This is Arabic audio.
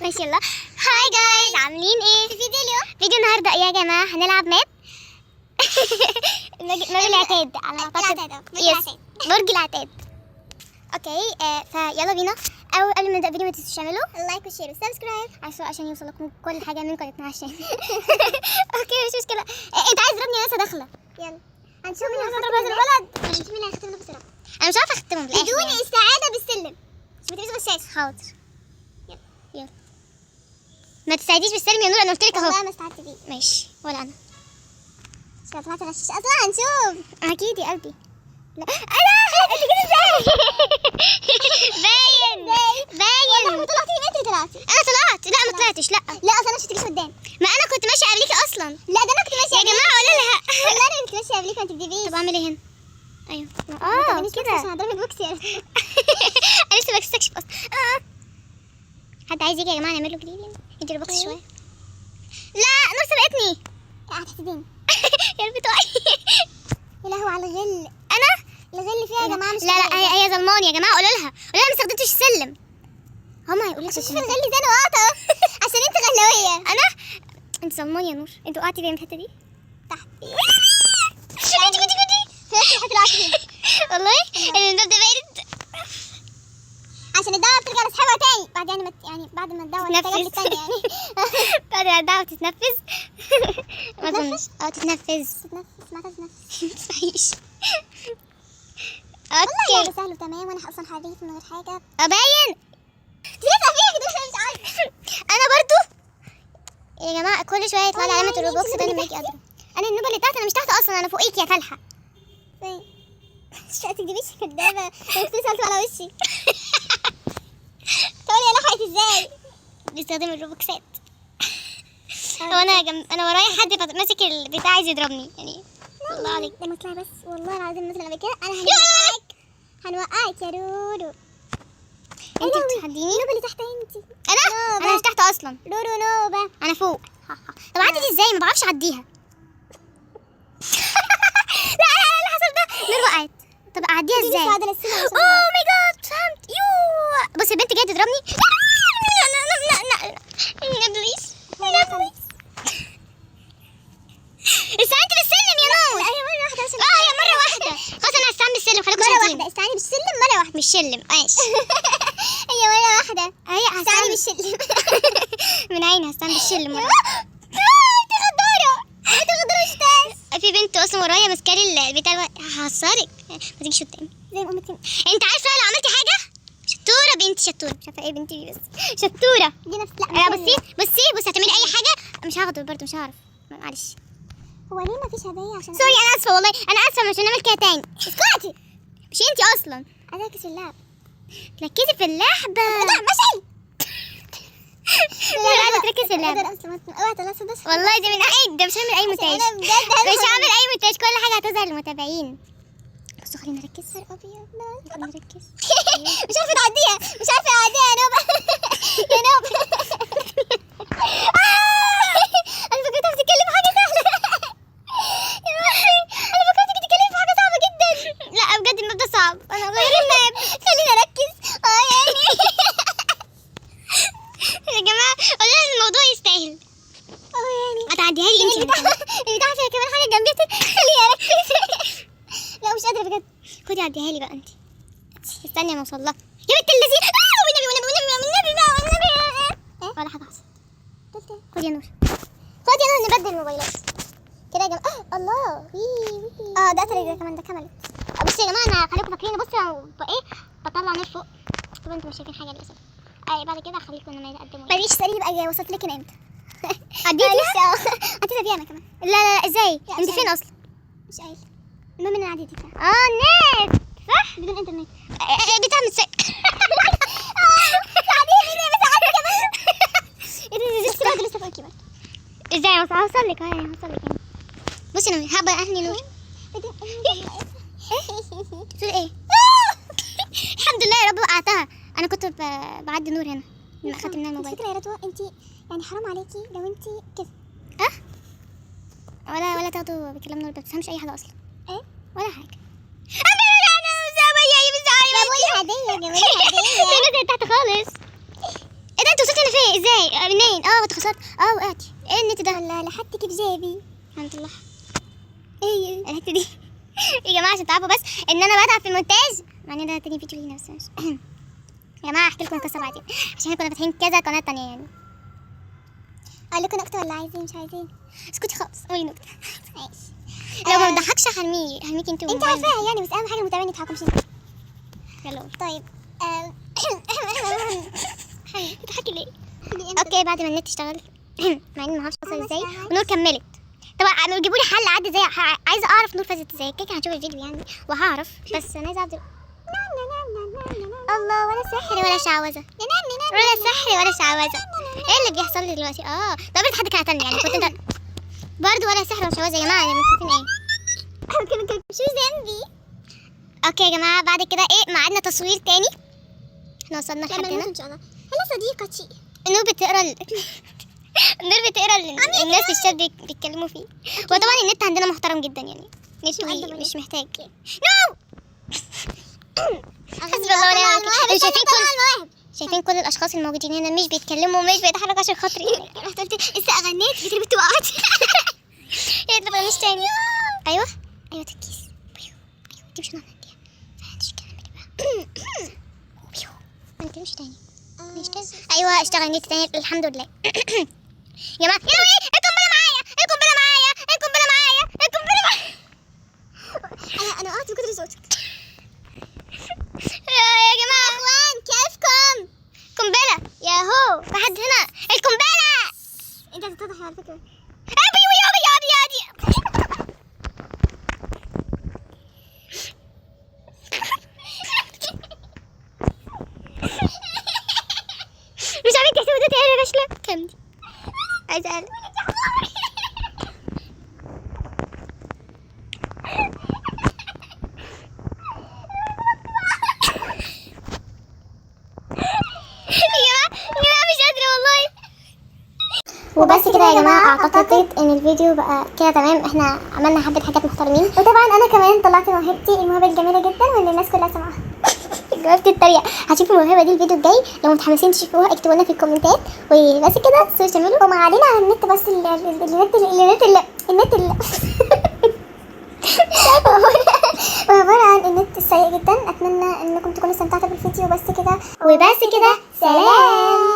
ماشي يلا. هاي جايز، عاملين ايه؟ في فيديو النهارده ايه يا جماعه؟ هنلعب ماب ماب العتاد على ما اعتقد. برج العتاد. اوكي فيلا بينا. قبل ما نبدا الفيديو ما تنسوش تعملوا لايك وشير وسبسكرايب عشان يوصلكم كل حاجه من قناتنا عشان اوكي مش مشكله. انت عايز تضربني انا داخله. يلا هنشوف مين هيضرب هذا الولد. هنشوف مين هيختمنا بسرعه. انا مش عارفه اختمهم بالاخر بدون استعاده بالسلم. مش بتلبسوا بالشاشه. حاضر يلا ما تساعديش بالسلم يا نور. انا قلت لك اهو. والله ما استعدت بيه. ماشي ولا انا. مش طلعت غشاش اصلا. هنشوف اكيد يا قلبي. لا انت كده ازاي؟ باين والله طلعتي. انت طلعتي. انا طلعت. لا ما طلعتش. لا اصلا انا مش هتجيش قدام. ما انا كنت ماشيه قبليكي اصلا. لا ده انا كنت ماشيه يا جماعه. قولوا لها والله انا كنت ماشيه قبليكي. ما تكدبيش. طب اعمل ايه هنا؟ ايوه كده عشان اضرب البوكس يعني. انا لسه بستكشف اصلا. حد عايز يجي يا جماعه نعمل له جريلين؟ يدي له بوكس شويه. لا نور سبقتني. هتحسديني. يا رب تقعي. يا لهوي على الغل. انا الغل فيها يا جماعه. مش لا هي ظلماني يا جماعه. قولوا لها ما استخدمتش السلم. هما هيقولوا لك عشان الغل زي انا واقعه. عشان انت غلاويه. انا انت ظلماني يا نور. انت وقعتي فين الحته دي؟ تحت. والله الباب ده بارد عشان الدعوه بترجع لاسحابها تاني بعد يعني بعد ما الدعوه ترجع تاني يعني بعد ما الدعوه تتنفذ. تتنفذ ما تسمعيش. اوكي والله سهل وتمام. وانا اصلا حريف من غير حاجه ابين. تلفق فيا كده مش عارفه. انا برضو يا جماعه كل شويه يطلع لي علامه الروبوكس ده لما اجي اضرب. انا النوبه اللي تحت. انا مش تحت اصلا. انا فوقيك يا تلحق. مش تكدبيش كدابه. انت سالت على وشي. تقولي انا لحقت ازاي؟ بيستخدم الروبوكسات. انا ورايا حد ماسك البتاع عايز يضربني يعني. الله عليك. لما اطلع بس والله العظيم مثلا كده انا هنوقعك يا رورو. انت بتحديني. النوبه اللي تحت انت. انا مش تحت اصلا. رورو نوبه. انا فوق. طب عدي دي ازاي؟ ما بعرفش اعديها. لا اللي حصل ده نور وقعت. طب اعديها ازاي؟ اوه ماي جاد فهمت. يو بصي البنت جايه تضربني. لا بليز استعنتي بالسلم يا نور. هي مره واحده عشان هي مره واحده. خلاص انا هستعمل بالسلم. خليكم مره واحده. استعني بالسلم مره واحده. مش سلم ماشي. هي مره واحده. هي هستعني بالسلم. من عيني هستعني بالسلم مره. انت غداره. انت غداره استاذ. في بنت اصلا ورايا ماسكالي البتاع. هحصرك ما تجيش قدامي زي ما امك. انت عارفه لو عملتي حاجه شطوره بنتي. شطوره مش عارفه ايه بنتي دي بس شطوره دي نفس. لا بصي هتعملي اي حاجه مش هاخده برضه. مش هعرف معلش. هو ليه ما فيش هديه؟ عشان سوري انا اسفه والله. انا اسفه مش هنعمل كده تاني. اسكتي. مش انتي اصلا. اركز في اللعب. ركزي في اللعبه. لا ماشي. لا تركز في اللعبه. والله دي من عيد. ده مش هعمل اي مونتاج. مش هعمل اي مونتاج. كل حاجه هتظهر للمتابعين. بصوا خلينا نركز. ابيض خلينا نركز. مش عارفه تعديها. مش عارفه اعديها يا نوبه. يا نوبه. انا فكرتها بتتكلم في حاجه سهله. يا روحي انا فكرتك بتتكلم في حاجه صعبه جدا. لا بجد الماب ده صعب. انا غير الماب. خليني اركز. يعني يا جماعه والله الموضوع يستاهل. يعني هتعديها لي انت. البتاع فيها كمان حاجه جنبي. خليني اركز. لا مش قادره بجد. خدي عديها لي بقى انت. استني انا اوصل لها يا بنت اللذيذ. والنبي ولا حاجه حصلت. خدي يا نور. خدي يا نور. نبدل الموبايلات كده يا جماعه. الله ده طريقه كمان. ده كملت. بصوا يا جماعه انا خليكم فاكرين. بصوا بطلع نور فوق. طب انتوا مش شايفين حاجه للاسف. بعد كده هخليكم لما يتقدموا. ماليش سريع بقى. وصلت لك امتى؟ عديتيها. عديتها بيها انا كمان. لا ازاي؟ انت فين اصلا؟ مش قايله. المهم ان انا عديتها. نت صح بدون انترنت. بتعمل سك. عديتي ليه بس عدي كمان. ايه ده لسه فوقي برضه. ازاي هوصل لك؟ هوصل لك. بصي انا هبقى اهلي نور. تقول ايه؟ الحمد لله يا رب وقعتها. انا كنت بعدي نور هنا لما اخدت منها الموبايل. فكرة يا رضوى انت يعني حرام عليكي لو انت كده. ولا تاخدوا بكلام نور. ما بتفهمش اي حاجه اصلا. ايه ولا حاجه. هديه يا جماعه. هديه. انا تحت خالص. ايه ده انت وصلت هنا فين؟ ازاي منين؟ اتخسرت. وقعت. ايه النت ده؟ لا لحقتك بجيبي الحمد لله. ايه الحته دي يا جماعه عشان تعرفوا بس ان انا بتعب في المونتاج، مع ان ده تاني فيديو لينا. بس يا جماعه احكي لكم القصه بعدين عشان كنا فاتحين كذا قناه تانية يعني. اقول لكم نكته ولا عايزين مش عايزين؟ اسكتي خالص قولي نكته. ماشي. لو ما بضحكش هرميكي انت عارفاها يعني، بس اهم حاجه المتابعين يضحكوا مش انت. يلا طيب. بتضحكي ليه؟ اوكي بعد ما النت اشتغل مع اني ما اعرفش اوصل ازاي، ونور كملت. طبعا جيبوا لي حل عادي زي عايزه اعرف نور فازت ازاي. كده هنشوف الفيديو يعني وهعرف، بس انا عايزه اعرف. الله ولا سحر ولا شعوذه، ولا سحر ولا شعوذه. ايه اللي بيحصل لي دلوقتي؟ ده بجد حد كان قتلني يعني. كنت انت برضه ولا سحر ولا شعوذه يا جماعه؟ يعني متفقين ايه؟ شو ذنبي؟ اوكي يا جماعه بعد كده ميعادنا تصوير تاني. احنا وصلنا لحد هنا ان شاء الله. هلا صديقتي نور بتقرا نور بتقرا الناس في الشات بيتكلموا فيه. وطبعا النت عندنا محترم جدا يعني، مش محتاج. نو حسبي الله ونعم الوكيل. شايفين كل الاشخاص الموجودين هنا مش بيتكلموا ومش بيتحركوا عشان خاطري يعني. رحت قلت لسه اغنيت جيت بنت وقعت. يا طب مش تاني. ايوه تركيز. ايوه دي مش نعمل دي. مش كلام ما نتكلمش تاني. مش تاني. ايوه اشتغل نت تاني الحمد لله. يا جماعه القنبله معايا. انا وقعت من كتر صوتك. يا جماعه اخوان كيفكم؟ قنبله ياهو لحد هنا القنبله. انت هتتضح على فكره. مش عارفه تحسبوا ده تاني فاشله. كم دي؟ عايزه اقلب. وبس كده يا جماعه اعتقد ان الفيديو بقى كده تمام. احنا عملنا حبه حاجات محترمين، وطبعا انا كمان طلعت موهبتي، الموهبه الجميله جدا واللي الناس كلها سمعها. جاوبت الطريقه. هتشوفوا الموهبه دي الفيديو الجاي، لو متحمسين تشوفوها اكتبوا لنا في الكومنتات. وبس كده تنسوا تعملوا وما علينا على النت بس النت وعبارة عن النت السيء جدا. اتمنى انكم تكونوا استمتعتوا بالفيديو. بس كده سلام.